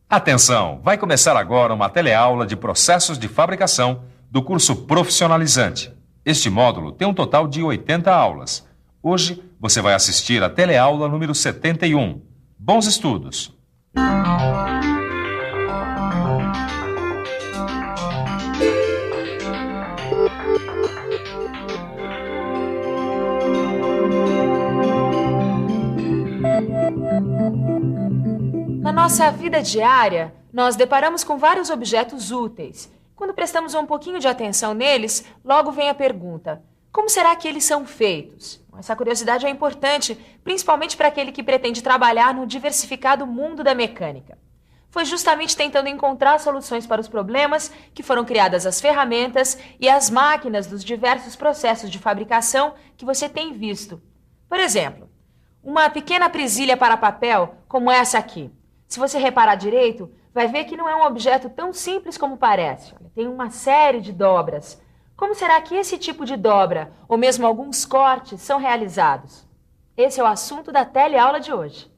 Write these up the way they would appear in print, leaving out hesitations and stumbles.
Atenção! Vai começar agora uma teleaula de processos de fabricação do curso Profissionalizante. Este módulo tem um total de 80 aulas. Hoje você vai assistir a teleaula número 71. Bons estudos! Na nossa vida diária, nós deparamos com vários objetos úteis. Quando prestamos um pouquinho de atenção neles, logo vem a pergunta: como será que eles são feitos? Essa curiosidade é importante, principalmente para aquele que pretende trabalhar no diversificado mundo da mecânica. Foi justamente tentando encontrar soluções para os problemas que foram criadas as ferramentas e as máquinas dos diversos processos de fabricação que você tem visto. Por exemplo, uma pequena presilha para papel, como essa aqui. Se você reparar direito, vai ver que não é um objeto tão simples como parece. Tem uma série de dobras. Como será que esse tipo de dobra, ou mesmo alguns cortes, são realizados? Esse é o assunto da teleaula de hoje.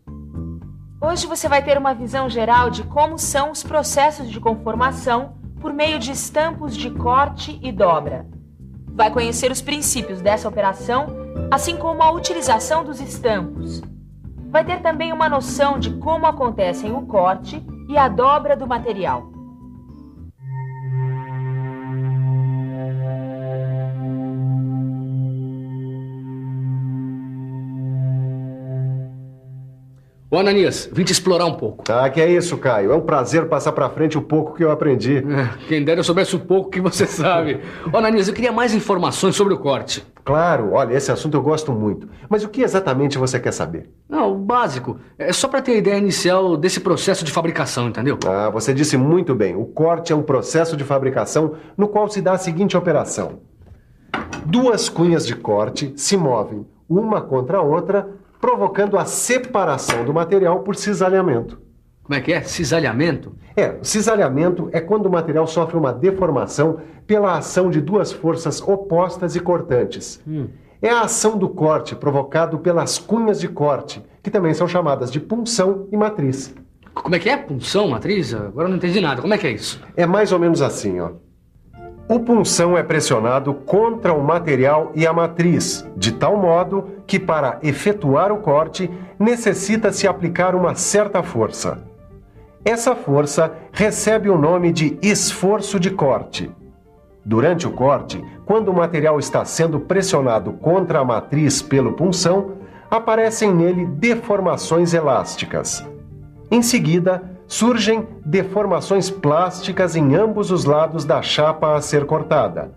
Hoje você vai ter uma visão geral de como são os processos de conformação por meio de estampos de corte e dobra. Vai conhecer os princípios dessa operação, assim como a utilização dos estampos. Vai ter também uma noção de como acontecem o corte e a dobra do material. Ô, Ananias, vim te explorar um pouco. Ah, que é isso, Caio. É um prazer passar pra frente o pouco que eu aprendi. Quem dera eu soubesse o pouco que você sabe. Ô, Ananias, eu queria mais informações sobre o corte. Claro, olha, esse assunto eu gosto muito. Mas o que exatamente você quer saber? Não, o básico. É só pra ter a ideia inicial desse processo de fabricação, entendeu? Ah, você disse muito bem. O corte é um processo de fabricação no qual se dá a seguinte operação. Duas cunhas de corte se movem uma contra a outra, provocando a separação do material por cisalhamento. Como é que é? Cisalhamento? Cisalhamento é quando o material sofre uma deformação pela ação de duas forças opostas e cortantes. É a ação do corte provocado pelas cunhas de corte, que também são chamadas de punção e matriz. Como é que é? Punção, matriz? Agora eu não entendi nada. Como é que é isso? É mais ou menos assim, ó. O punção é pressionado contra o material e a matriz, de tal modo que, para efetuar o corte, necessita-se aplicar uma certa força. Essa força recebe o nome de esforço de corte. Durante o corte, quando o material está sendo pressionado contra a matriz pelo punção, aparecem nele deformações elásticas. Em seguida, surgem deformações plásticas em ambos os lados da chapa a ser cortada.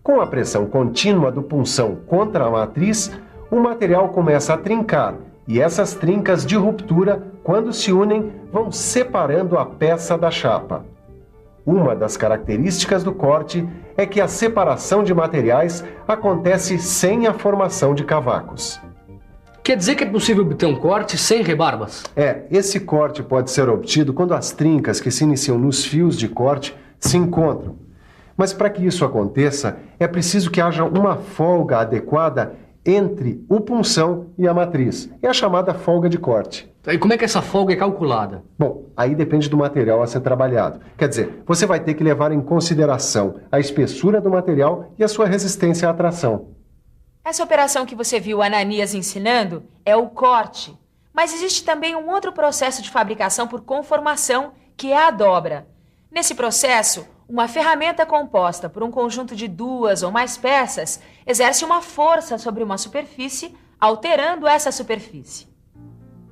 Com a pressão contínua do punção contra a matriz, o material começa a trincar, e essas trincas de ruptura, quando se unem, vão separando a peça da chapa. Uma das características do corte é que a separação de materiais acontece sem a formação de cavacos. Quer dizer que é possível obter um corte sem rebarbas? Esse corte pode ser obtido quando as trincas que se iniciam nos fios de corte se encontram. Mas para que isso aconteça, é preciso que haja uma folga adequada entre o punção e a matriz. É a chamada folga de corte. E como é que essa folga é calculada? Bom, aí depende do material a ser trabalhado. Quer dizer, você vai ter que levar em consideração a espessura do material e a sua resistência à tração. Essa operação que você viu o Ananias ensinando é o corte. Mas existe também um outro processo de fabricação por conformação, que é a dobra. Nesse processo, uma ferramenta composta por um conjunto de duas ou mais peças exerce uma força sobre uma superfície, alterando essa superfície.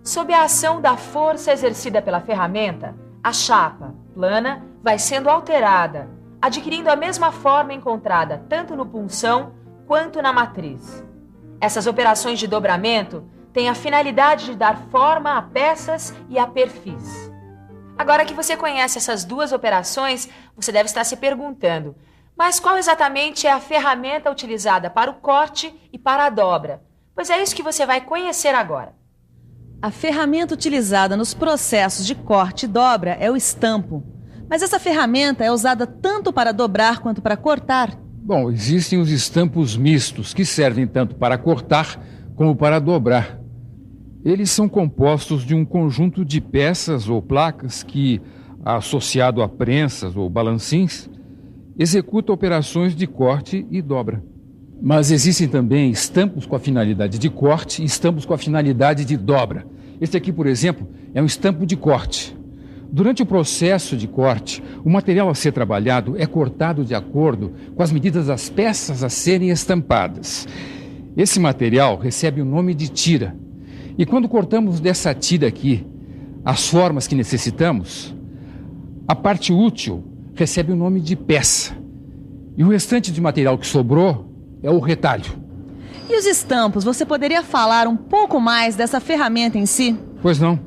Sob a ação da força exercida pela ferramenta, a chapa, plana, vai sendo alterada, adquirindo a mesma forma encontrada tanto no punção quanto na matriz. Essas operações de dobramento têm a finalidade de dar forma a peças e a perfis. Agora que você conhece essas duas operações, você deve estar se perguntando: mas qual exatamente é a ferramenta utilizada para o corte e para a dobra? Pois é isso que você vai conhecer agora. A ferramenta utilizada nos processos de corte e dobra é o estampo. Mas essa ferramenta é usada tanto para dobrar quanto para cortar. Bom, existem os estampos mistos, que servem tanto para cortar como para dobrar. Eles são compostos de um conjunto de peças ou placas que, associado a prensas ou balancins, executa operações de corte e dobra. Mas existem também estampos com a finalidade de corte e estampos com a finalidade de dobra. Este aqui, por exemplo, é um estampo de corte. Durante o processo de corte, o material a ser trabalhado é cortado de acordo com as medidas das peças a serem estampadas. Esse material recebe o nome de tira. E quando cortamos dessa tira aqui as formas que necessitamos, a parte útil recebe o nome de peça. E o restante de material que sobrou é o retalho. E os estampos, você poderia falar um pouco mais dessa ferramenta em si? Pois não,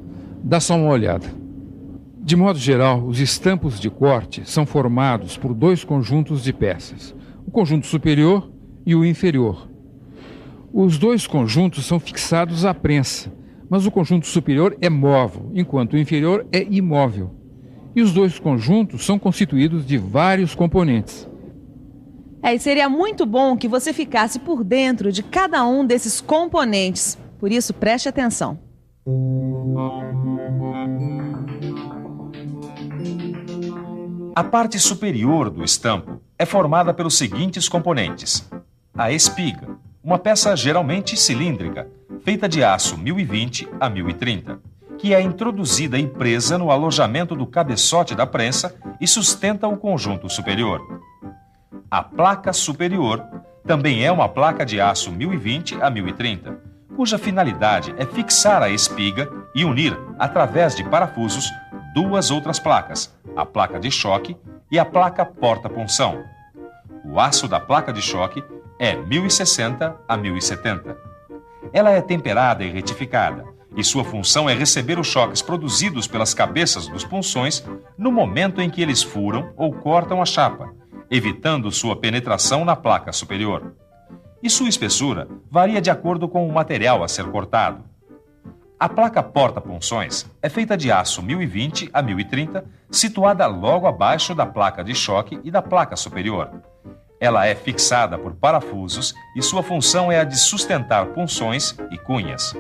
dá só uma olhada. De modo geral, os estampos de corte são formados por dois conjuntos de peças, o conjunto superior e o inferior. Os dois conjuntos são fixados à prensa, mas o conjunto superior é móvel, enquanto o inferior é imóvel. E os dois conjuntos são constituídos de vários componentes. E seria muito bom que você ficasse por dentro de cada um desses componentes. Por isso, preste atenção. A parte superior do estampo é formada pelos seguintes componentes: a espiga, uma peça geralmente cilíndrica, feita de aço 1020 a 1030, que é introduzida e presa no alojamento do cabeçote da prensa e sustenta o conjunto superior. A placa superior também é uma placa de aço 1020 a 1030, cuja finalidade é fixar a espiga e unir, através de parafusos, duas outras placas, a placa de choque e a placa porta-punção. O aço da placa de choque é 1060 a 1070. Ela é temperada e retificada, e sua função é receber os choques produzidos pelas cabeças dos punções no momento em que eles furam ou cortam a chapa, evitando sua penetração na placa superior. E sua espessura varia de acordo com o material a ser cortado. A placa porta-punções é feita de aço 1020 a 1030, situada logo abaixo da placa de choque e da placa superior. Ela é fixada por parafusos e sua função é a de sustentar punções e cunhas.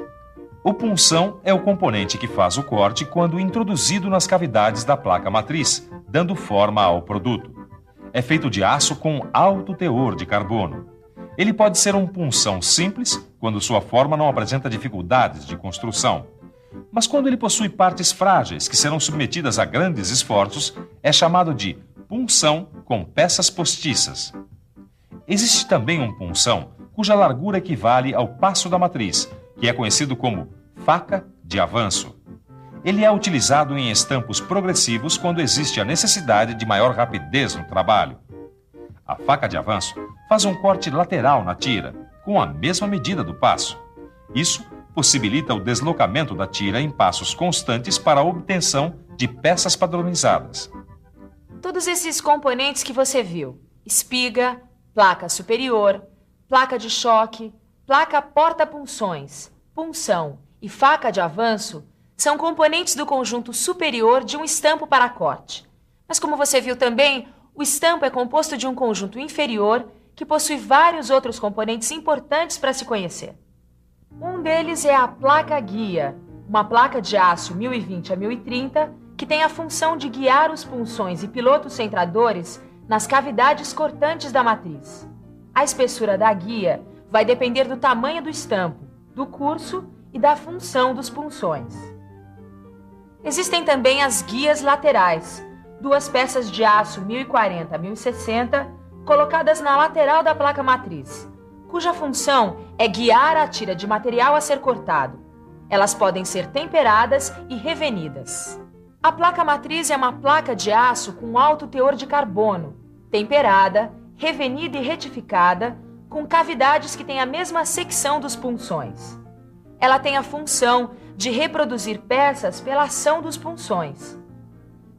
O punção é o componente que faz o corte quando introduzido nas cavidades da placa matriz, dando forma ao produto. É feito de aço com alto teor de carbono. Ele pode ser um punção simples, quando sua forma não apresenta dificuldades de construção. Mas quando ele possui partes frágeis que serão submetidas a grandes esforços, é chamado de punção com peças postiças. Existe também um punção cuja largura equivale ao passo da matriz, que é conhecido como faca de avanço. Ele é utilizado em estampos progressivos quando existe a necessidade de maior rapidez no trabalho. A faca de avanço faz um corte lateral na tira, com a mesma medida do passo. Isso possibilita o deslocamento da tira em passos constantes para a obtenção de peças padronizadas. Todos esses componentes que você viu, espiga, placa superior, placa de choque, placa porta-punções, punção e faca de avanço, são componentes do conjunto superior de um estampo para corte. Mas como você viu também, o estampo é composto de um conjunto inferior que possui vários outros componentes importantes para se conhecer. Um deles é a placa guia, uma placa de aço 1020 a 1030 que tem a função de guiar os punções e pilotos centradores nas cavidades cortantes da matriz. A espessura da guia vai depender do tamanho do estampo, do curso e da função dos punções. Existem também as guias laterais, duas peças de aço 1040 a 1060 colocadas na lateral da placa matriz, cuja função é guiar a tira de material a ser cortado. Elas podem ser temperadas e revenidas. A placa matriz é uma placa de aço com alto teor de carbono, temperada, revenida e retificada, com cavidades que têm a mesma secção dos punções. Ela tem a função de reproduzir peças pela ação dos punções.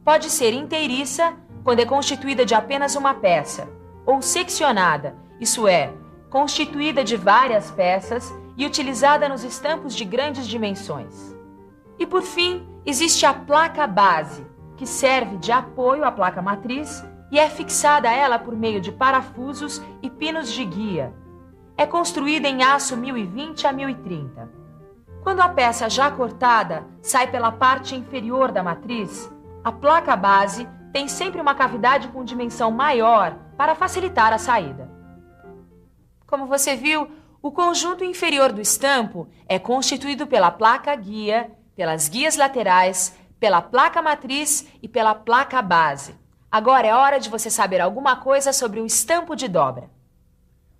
Pode ser inteiriça, quando é constituída de apenas uma peça, ou seccionada, isso é, constituída de várias peças e utilizada nos estampos de grandes dimensões. E por fim, existe a placa base, que serve de apoio à placa matriz e é fixada a ela por meio de parafusos e pinos de guia. É construída em aço 1020 a 1030. Quando a peça já cortada sai pela parte inferior da matriz, a placa base tem sempre uma cavidade com dimensão maior para facilitar a saída. Como você viu, o conjunto inferior do estampo é constituído pela placa guia, pelas guias laterais, pela placa matriz e pela placa base. Agora é hora de você saber alguma coisa sobre o estampo de dobra.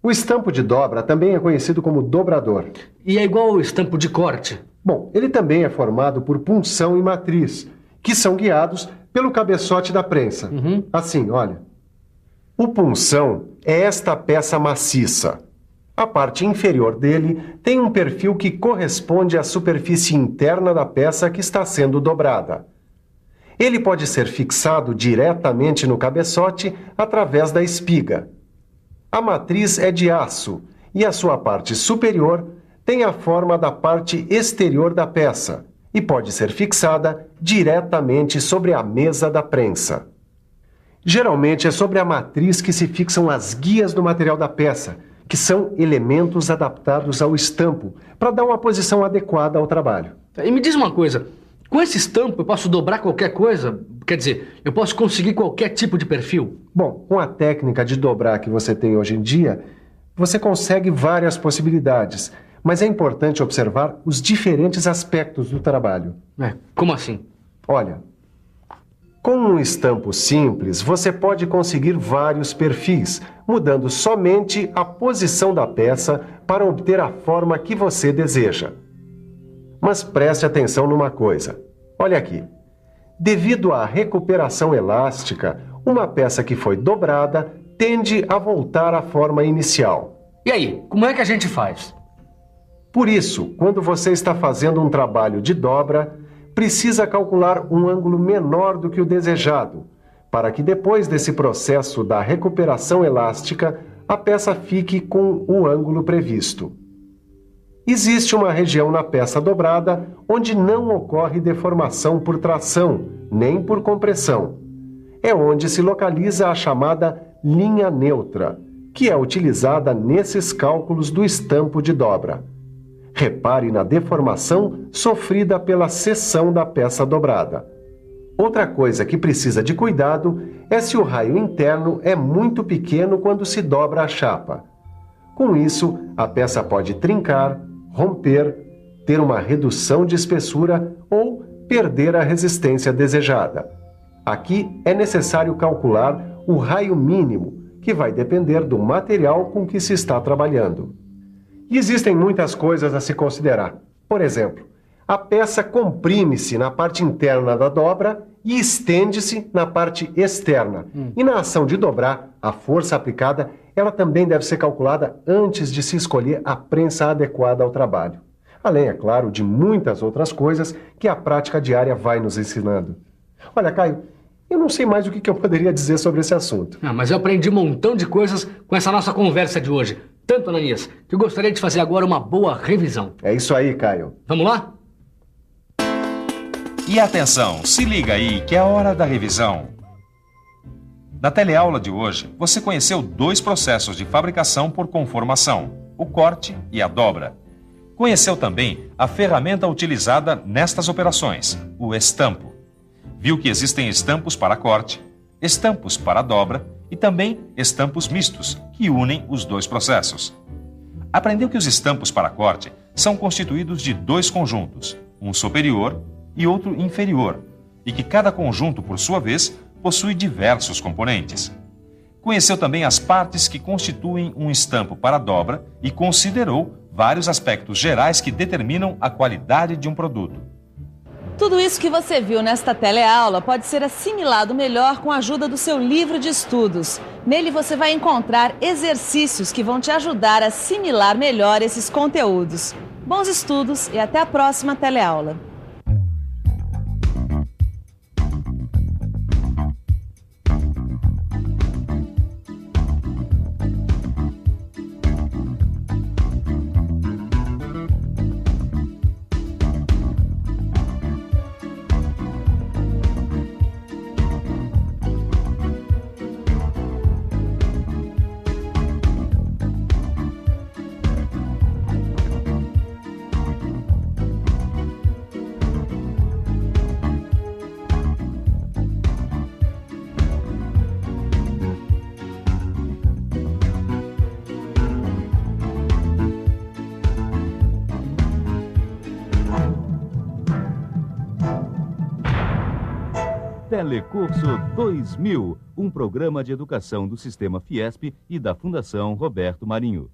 O estampo de dobra também é conhecido como dobrador. E é igual ao estampo de corte? Bom, ele também é formado por punção e matriz, que são guiados pelo cabeçote da prensa. Assim, olha. O punção é esta peça maciça. A parte inferior dele tem um perfil que corresponde à superfície interna da peça que está sendo dobrada. Ele pode ser fixado diretamente no cabeçote através da espiga. A matriz é de aço e a sua parte superior tem a forma da parte exterior da peça e pode ser fixada diretamente sobre a mesa da prensa. Geralmente é sobre a matriz que se fixam as guias do material da peça, que são elementos adaptados ao estampo para dar uma posição adequada ao trabalho. E me diz uma coisa, com esse estampo eu posso dobrar qualquer coisa? Quer dizer, eu posso conseguir qualquer tipo de perfil? Bom, com a técnica de dobrar que você tem hoje em dia, você consegue várias possibilidades, mas é importante observar os diferentes aspectos do trabalho. Como assim? Olha, com um estampo simples, você pode conseguir vários perfis, mudando somente a posição da peça para obter a forma que você deseja. Mas preste atenção numa coisa. Olha aqui. Devido à recuperação elástica, uma peça que foi dobrada tende a voltar à forma inicial. E aí, como é que a gente faz? Por isso, quando você está fazendo um trabalho de dobra, precisa calcular um ângulo menor do que o desejado, para que depois desse processo da recuperação elástica, a peça fique com o ângulo previsto. Existe uma região na peça dobrada onde não ocorre deformação por tração, nem por compressão. É onde se localiza a chamada linha neutra, que é utilizada nesses cálculos do estampo de dobra. Repare na deformação sofrida pela seção da peça dobrada. Outra coisa que precisa de cuidado é se o raio interno é muito pequeno quando se dobra a chapa. Com isso, a peça pode trincar, romper, ter uma redução de espessura ou perder a resistência desejada. Aqui é necessário calcular o raio mínimo, que vai depender do material com que se está trabalhando. E existem muitas coisas a se considerar. Por exemplo, a peça comprime-se na parte interna da dobra e estende-se na parte externa. E na ação de dobrar, a força aplicada, ela também deve ser calculada antes de se escolher a prensa adequada ao trabalho. Além, é claro, de muitas outras coisas que a prática diária vai nos ensinando. Olha, Caio, eu não sei mais o que eu poderia dizer sobre esse assunto. Mas eu aprendi um montão de coisas com essa nossa conversa de hoje. Tanto, Ananias, que eu gostaria de fazer agora uma boa revisão. É isso aí, Caio. Vamos lá? E atenção, se liga aí que é a hora da revisão. Na teleaula de hoje, você conheceu 2 processos de fabricação por conformação, o corte e a dobra. Conheceu também a ferramenta utilizada nestas operações, o estampo. Viu que existem estampos para corte, estampos para dobra e também estampos mistos, que unem os 2 processos. Aprendeu que os estampos para corte são constituídos de 2 conjuntos, um superior e outro inferior, e que cada conjunto, por sua vez, possui diversos componentes. Conheceu também as partes que constituem um estampo para dobra e considerou vários aspectos gerais que determinam a qualidade de um produto. Tudo isso que você viu nesta teleaula pode ser assimilado melhor com a ajuda do seu livro de estudos. Nele você vai encontrar exercícios que vão te ajudar a assimilar melhor esses conteúdos. Bons estudos e até a próxima teleaula. Telecurso 2000, um programa de educação do Sistema Fiesp e da Fundação Roberto Marinho.